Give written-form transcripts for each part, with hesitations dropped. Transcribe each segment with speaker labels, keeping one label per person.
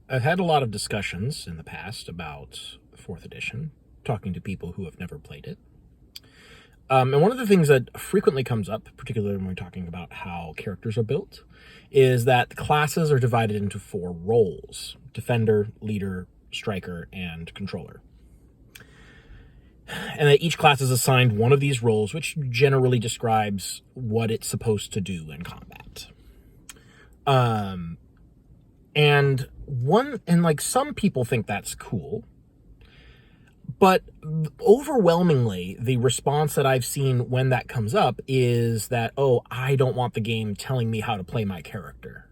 Speaker 1: I've had a lot of discussions in the past about 4th edition, talking to people who have never played it. And one of the things that frequently comes up, particularly when we're talking about how characters are built, is that the classes are divided into 4 roles: defender, leader, striker, and controller. And that each class is assigned one of these roles, which generally describes what it's supposed to do in combat. And some people think that's cool, but overwhelmingly the response that I've seen when that comes up is that, oh, I don't want the game telling me how to play my character.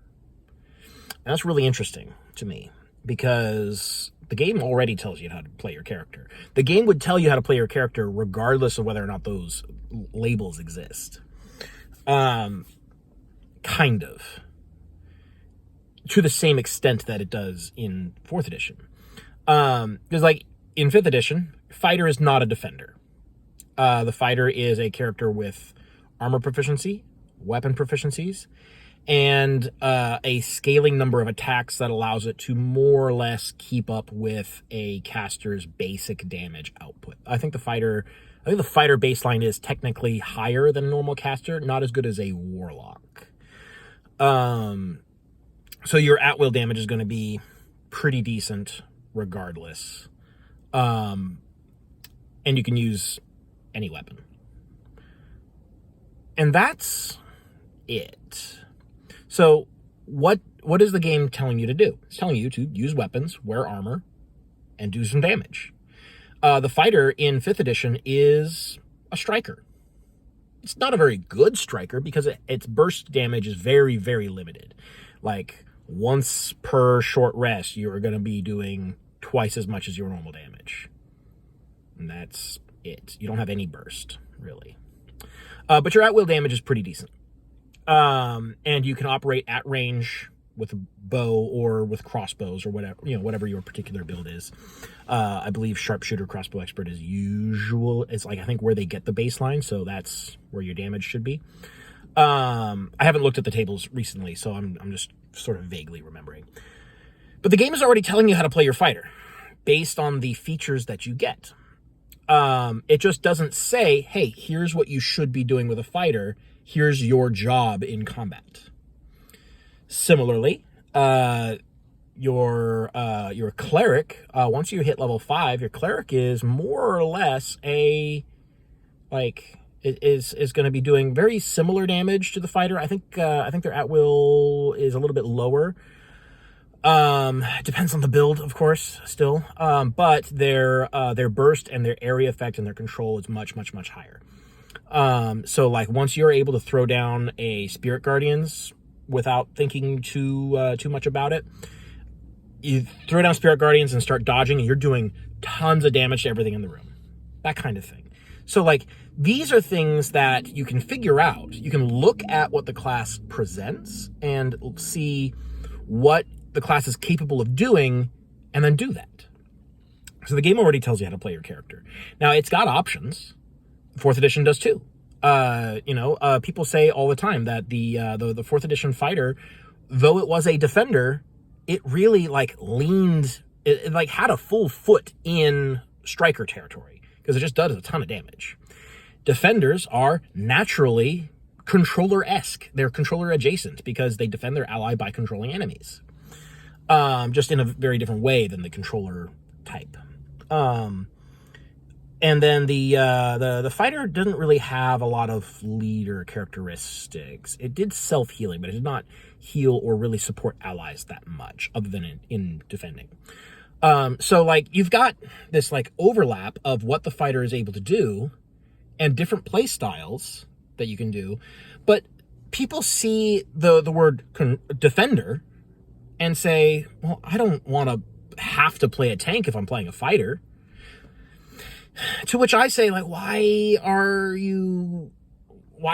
Speaker 1: And that's really interesting to me, because the game already tells you how to play your character. The game would tell you how to play your character regardless of whether or not those labels exist. Kind of. To the same extent that it does in 4th edition. Because like in 5th edition, fighter is not a defender. The fighter is a character with armor proficiency, weapon proficiencies, and a scaling number of attacks that allows it to more or less keep up with a caster's basic damage output. I think the fighter baseline is technically higher than a normal caster, not as good as a warlock. So your at-will damage is going to be pretty decent regardless. And you can use any weapon. And that's it. So what is the game telling you to do? It's telling you to use weapons, wear armor, and do some damage. The fighter in 5th edition is a striker. It's not a very good striker because its burst damage is very, very limited. Like, once per short rest, you're going to be doing twice as much as your normal damage. And that's it. You don't have any burst, really. But your at-will damage is pretty decent. And you can operate at range with a bow or with crossbows or whatever your particular build is. I believe sharpshooter crossbow expert is usual. It's like, I think, where they get the baseline, so that's where your damage should be. I haven't looked at the tables recently, so I'm just sort of vaguely remembering. But the game is already telling you how to play your fighter based on the features that you get. It just doesn't say, hey, here's what you should be doing with a fighter. Here's your job in combat. Similarly, your cleric, once you hit level 5, your cleric is more or less is going to be doing very similar damage to the fighter. I think their at-will is a little bit lower. Depends on the build, of course, still. But their burst and their area effect and their control is much, much, much higher. So like once you're able to throw down a Spirit Guardians without thinking too much about it, you throw down Spirit Guardians and start dodging, and you're doing tons of damage to everything in the room. That kind of thing. So like, these are things that you can figure out. You can look at what the class presents and see what the class is capable of doing, and then do that. So the game already tells you how to play your character. Now, it's got options. 4th edition does too. People say all the time that the 4th edition fighter, though it was a defender, it really had a full foot in striker territory, because it just does a ton of damage. Defenders are naturally controller-esque. They're controller adjacent because they defend their ally by controlling enemies. Just in a very different way than the controller type. And then the fighter doesn't really have a lot of leader characteristics. It did self-healing, but it did not heal or really support allies that much, other than in defending. So like, you've got this like overlap of what the fighter is able to do and different play styles that you can do. But people see the word defender and say, well, I don't want to have to play a tank if I'm playing a fighter. To which I say, like, why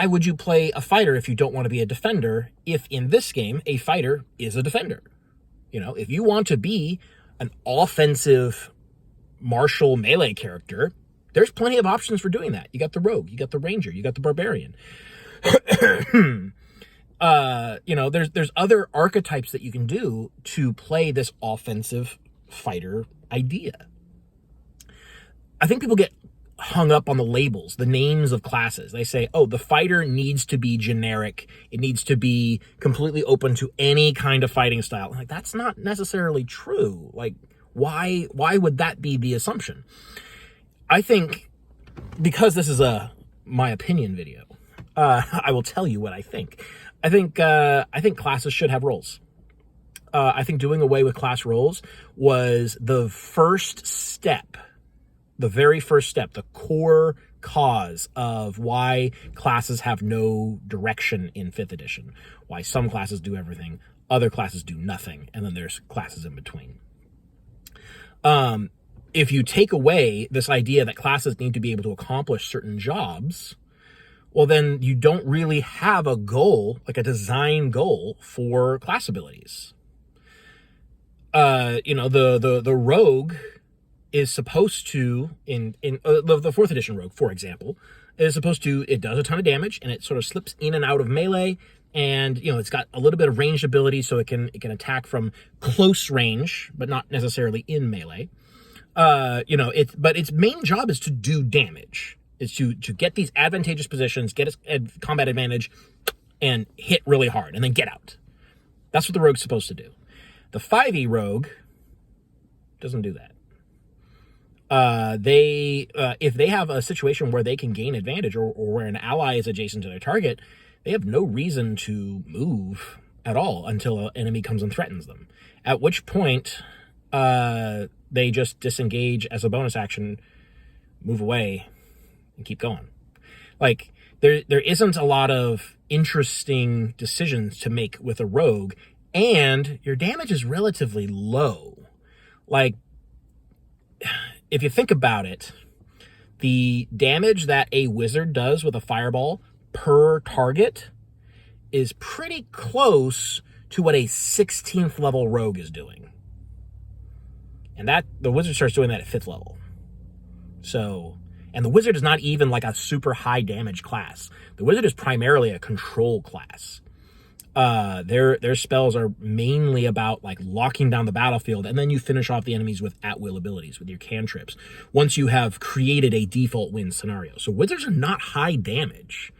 Speaker 1: would you play a fighter if you don't want to be a defender, if in this game a fighter is a defender? If you want to be an offensive martial melee character, there's plenty of options for doing that. You got the rogue, you got the ranger, you got the barbarian. There's other archetypes that you can do to play this offensive fighter idea. I think people get hung up on the labels, the names of classes. They say, oh, the fighter needs to be generic. It needs to be completely open to any kind of fighting style. Like, that's not necessarily true. Like, why would that be the assumption? I think, because this is my opinion video, I will tell you what I think. I think classes should have roles. I think doing away with class roles was the first step, the very first step, the core cause of why classes have no direction in 5th edition, why some classes do everything, other classes do nothing, and then there's classes in between. If you take away this idea that classes need to be able to accomplish certain jobs, well, then you don't really have a goal, like a design goal for class abilities. The rogue is supposed to, in the 4th edition rogue, for example, is supposed to, it does a ton of damage, and it sort of slips in and out of melee, and, it's got a little bit of ranged ability, so it can attack from close range, but not necessarily in melee. But its main job is to do damage. Is to get these advantageous positions, get a combat advantage, and hit really hard, and then get out. That's what the rogue's supposed to do. The 5e rogue doesn't do that. If they have a situation where they can gain advantage, or where an ally is adjacent to their target, they have no reason to move at all until an enemy comes and threatens them. At which point, they just disengage as a bonus action, move away, and keep going. Like, there isn't a lot of interesting decisions to make with a rogue, and your damage is relatively low. Like, if you think about it, the damage that a wizard does with a fireball per target is pretty close to what a 16th level rogue is doing. And that the wizard starts doing that at 5th level. So, and the wizard is not even like a super high damage class. The wizard is primarily a control class. Their spells are mainly about like locking down the battlefield, and then you finish off the enemies with at-will abilities, with your cantrips, once you have created a default win scenario. So wizards are not high damage.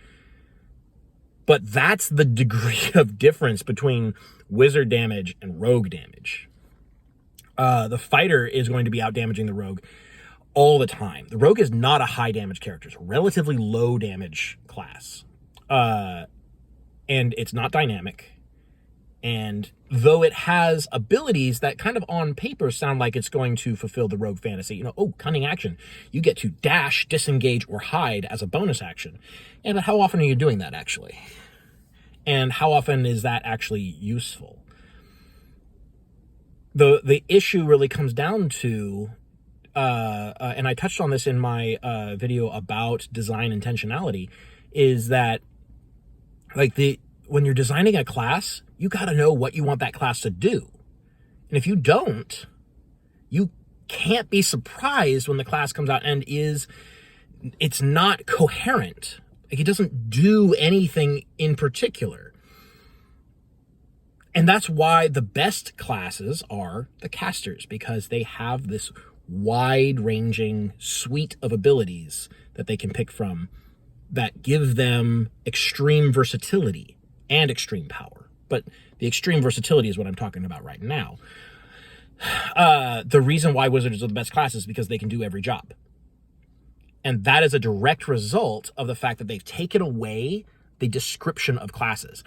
Speaker 1: But that's the degree of difference between wizard damage and rogue damage. The fighter is going to be out-damaging the rogue all the time. The rogue is not a high-damage character. It's a relatively low-damage class. And it's not dynamic. And though it has abilities that kind of on paper sound like it's going to fulfill the rogue fantasy, cunning action. You get to dash, disengage, or hide as a bonus action. And but how often are you doing that, actually? And how often is that actually useful? The issue really comes down to, and I touched on this in my video about design intentionality, is that when you're designing a class, you got to know what you want that class to do. And if you don't, you can't be surprised when the class comes out and it's not coherent. Like, it doesn't do anything in particular. And that's why the best classes are the casters, because they have this wide-ranging suite of abilities that they can pick from that give them extreme versatility and extreme power. But the extreme versatility is what I'm talking about right now. The reason why wizards are the best class is because they can do every job. And that is a direct result of the fact that they've taken away the description of classes.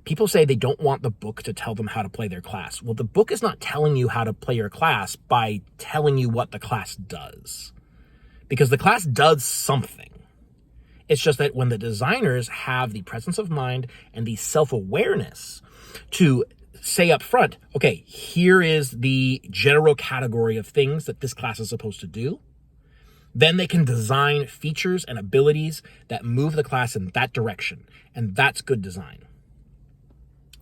Speaker 1: People say they don't want the book to tell them how to play their class. Well, the book is not telling you how to play your class by telling you what the class does. Because the class does something. It's just that when the designers have the presence of mind and the self-awareness to say up front, okay, here is the general category of things that this class is supposed to do, then they can design features and abilities that move the class in that direction. And that's good design.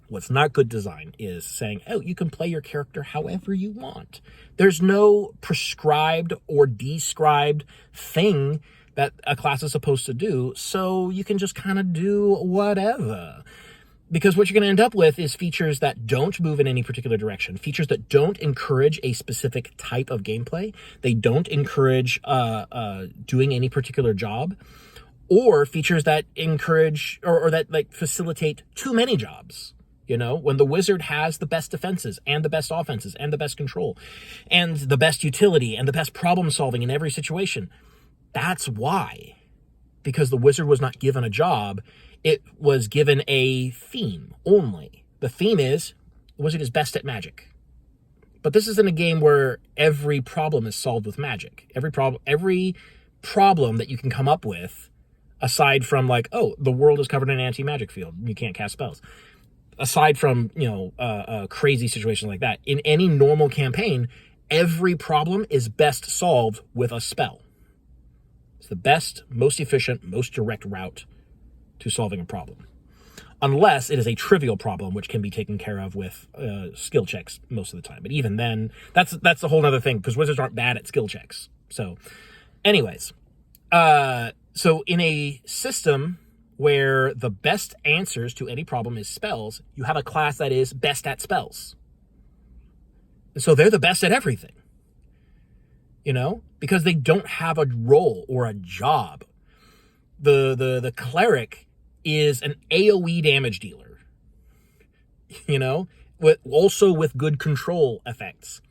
Speaker 1: What's not good design is saying, oh, you can play your character however you want. There's no prescribed or described thing that a class is supposed to do, so you can just kind of do whatever. Because what you're going to end up with is features that don't move in any particular direction, features that don't encourage a specific type of gameplay, they don't encourage doing any particular job, or features that encourage or that like facilitate too many jobs. You know, when the wizard has the best defenses and the best offenses and the best control and the best utility and the best problem solving in every situation, that's why. Because the wizard was not given a job, it was given a theme only. The theme is the wizard is best at magic. But this isn't a game where every problem is solved with magic. Every problem that you can come up with, aside from like, oh, the world is covered in an anti-magic field, you can't cast spells. Aside from, crazy situations like that, in any normal campaign, every problem is best solved with a spell. It's the best, most efficient, most direct route to solving a problem. Unless it is a trivial problem, which can be taken care of with skill checks most of the time. But even then, that's a whole other thing, because wizards aren't bad at skill checks. So, anyways, so in a system where the best answers to any problem is spells, you have a class that is best at spells. And so they're the best at everything. You know? Because they don't have a role or a job. The cleric is an AoE damage dealer. You know? Also with good control effects.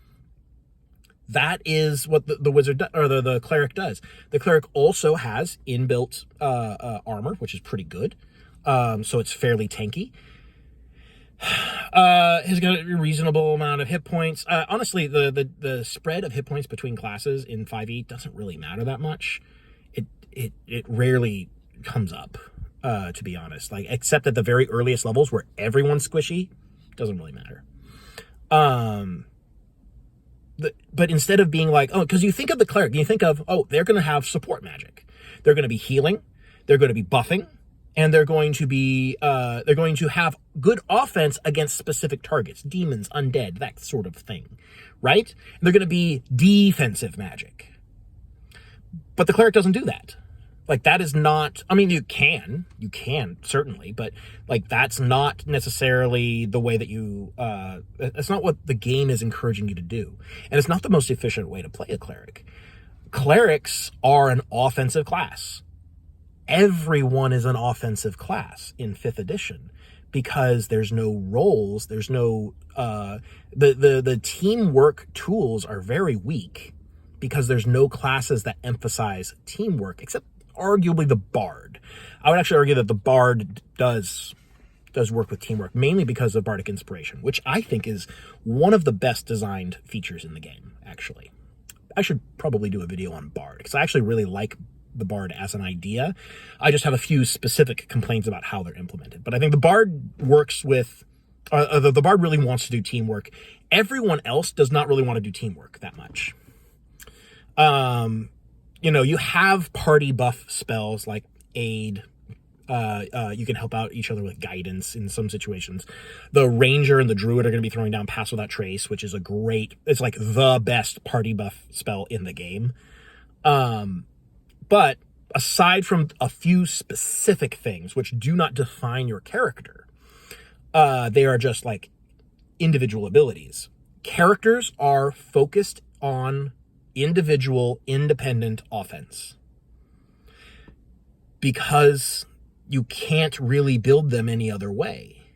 Speaker 1: That is what the wizard or the cleric does. The cleric also has inbuilt armor, which is pretty good. So it's fairly tanky. Has got a reasonable amount of hit points. Honestly, the spread of hit points between classes in 5e doesn't really matter that much. It rarely comes up, to be honest. Like, except at the very earliest levels where everyone's squishy, doesn't really matter. But instead of being like, oh, because you think of the cleric, you think of, oh, they're going to have support magic. They're going to be healing. They're going to be buffing. And they're going to have good offense against specific targets, demons, undead, that sort of thing, right? And they're going to be defensive magic. But the cleric doesn't do that. Like, that is not, I mean, you can certainly, but like, that's not necessarily the way that that's not what the game is encouraging you to do. And it's not the most efficient way to play a cleric. Clerics are an offensive class. Everyone is an offensive class in 5th edition because there's no roles, there's no, the teamwork tools are very weak because there's no classes that emphasize teamwork, except arguably the bard. I would actually argue that the bard does work with teamwork, mainly because of bardic inspiration, which I think is one of the best designed features in the game, actually. I should probably do a video on bard, because I actually really like the bard as an idea. I just have a few specific complaints about how they're implemented. But I think the bard works with, the bard really wants to do teamwork. Everyone else does not really want to do teamwork that much. You have party buff spells like aid. You can help out each other with guidance in some situations. The ranger and the druid are going to be throwing down Pass Without Trace, which is it's like the best party buff spell in the game. But aside from a few specific things which do not define your character, they are just like individual abilities. Characters are focused on individual, independent offense. Because you can't really build them any other way.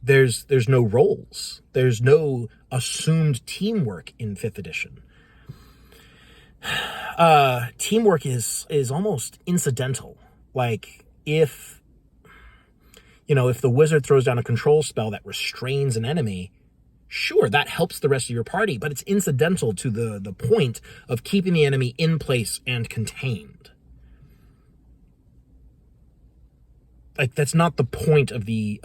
Speaker 1: There's no roles. There's no assumed teamwork in 5th edition. Teamwork is almost incidental. Like, if the wizard throws down a control spell that restrains an enemy, sure, that helps the rest of your party, but it's incidental to the point of keeping the enemy in place and contained. Like, that's not the point of the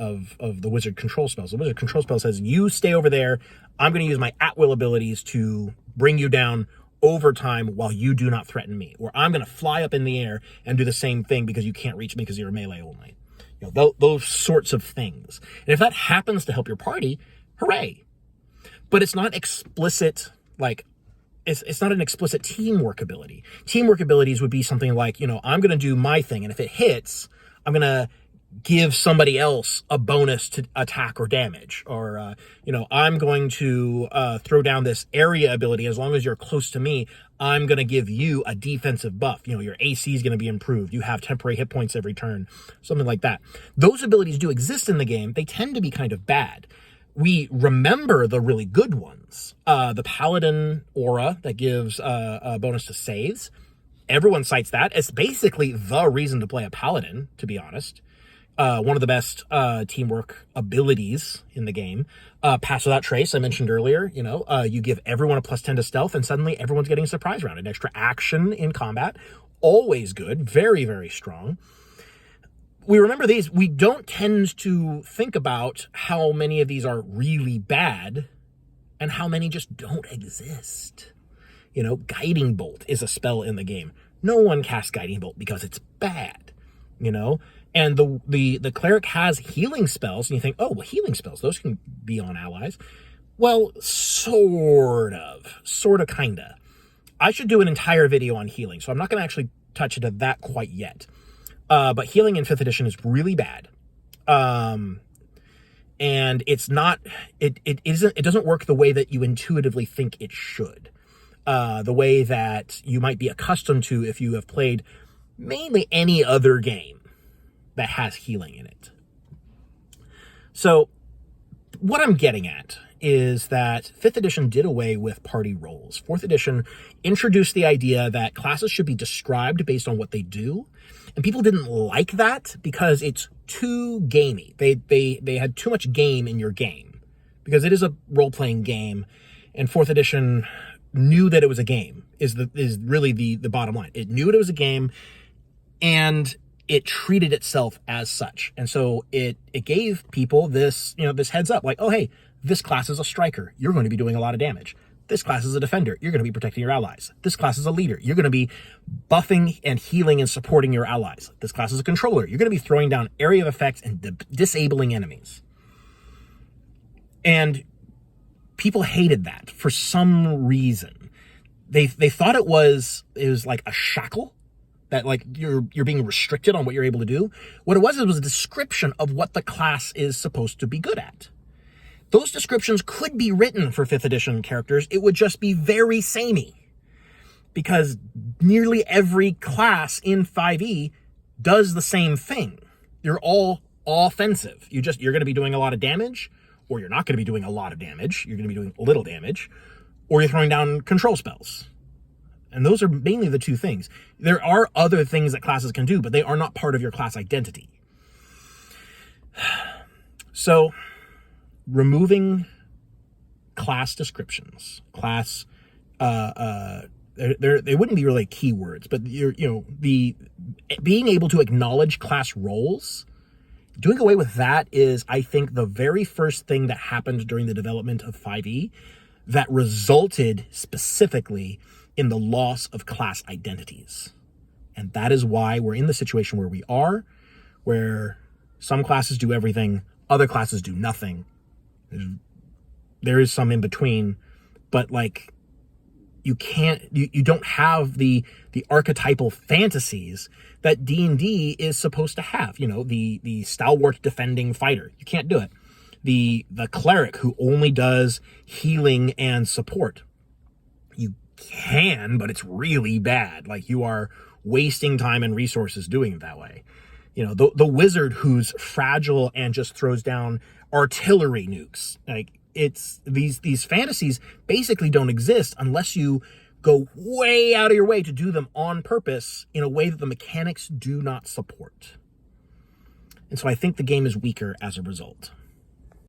Speaker 1: wizard control spells. The wizard control spell says, you stay over there, I'm going to use my at-will abilities to bring you down over time while you do not threaten me. Or I'm going to fly up in the air and do the same thing because you can't reach me because you're melee only. Those sorts of things. And if that happens to help your party, hooray. But it's not explicit, like, it's not an explicit teamwork ability. Teamwork abilities would be something like, I'm going to do my thing, and if it hits, I'm going to give somebody else a bonus to attack or damage, or I'm going to throw down this area ability. As long as you're close to me, I'm going to give you a defensive buff. Your AC is going to be improved. You have temporary hit points every turn, something like that. Those abilities do exist in the game. They tend to be kind of bad. We remember the really good ones. The Paladin aura that gives a bonus to saves. Everyone cites that as basically the reason to play a Paladin, to be honest. One of the best teamwork abilities in the game. Pass Without Trace, I mentioned earlier. You give everyone a +10 to stealth, and suddenly everyone's getting a surprise round. An extra action in combat. Always good. Very, very strong. We remember these. We don't tend to think about how many of these are really bad and how many just don't exist. Guiding Bolt is a spell in the game. No one casts Guiding Bolt because it's bad. And the cleric has healing spells, and you think, oh, well, healing spells, those can be on allies. Well, sort of, kinda. I should do an entire video on healing, so I'm not going to actually touch into that quite yet. But healing in 5th edition is really bad. And it's not, it doesn't work the way that you intuitively think it should. The way that you might be accustomed to if you have played mainly any other game that has healing in it. So what I'm getting at is that 5th edition did away with party roles. 4th edition introduced the idea that classes should be described based on what they do. And people didn't like that because it's too gamey. They had too much game in your game because it is a role-playing game, and 4th edition knew that it was a game is really the bottom line. It knew it was a game, and it treated itself as such. And so it gave people this heads up, like, oh, hey, this class is a striker. You're going to be doing a lot of damage. This class is a defender. You're going to be protecting your allies. This class is a leader. You're going to be buffing and healing and supporting your allies. This class is a controller. You're going to be throwing down area of effects and disabling enemies. And people hated that for some reason. They thought it was like a shackle, that like you're being restricted on what you're able to do. What it was a description of what the class is supposed to be good at. Those descriptions could be written for 5th edition characters. It would just be very samey, because nearly every class in 5e does the same thing. You're all offensive. You're going to be doing a lot of damage, or you're not going to be doing a lot of damage. You're going to be doing little damage, or you're throwing down control spells. And those are mainly the two things. There are other things that classes can do, but they are not part of your class identity. So, removing class descriptions, class, they wouldn't be really keywords, but being able to acknowledge class roles, doing away with that is, I think, the very first thing that happened during the development of 5e that resulted specifically in the loss of class identities. And that is why we're in the situation where we are, where some classes do everything, other classes do nothing. There is some in between, but like you don't have the archetypal fantasies that D&D is supposed to have. The stalwart defending fighter. You can't do it. The cleric who only does healing and support. You can, but it's really bad. Like, you are wasting time and resources doing it that way. The wizard who's fragile and just throws down artillery nukes. Like, it's these fantasies basically don't exist unless you go way out of your way to do them on purpose in a way that the mechanics do not support. And so I think the game is weaker as a result.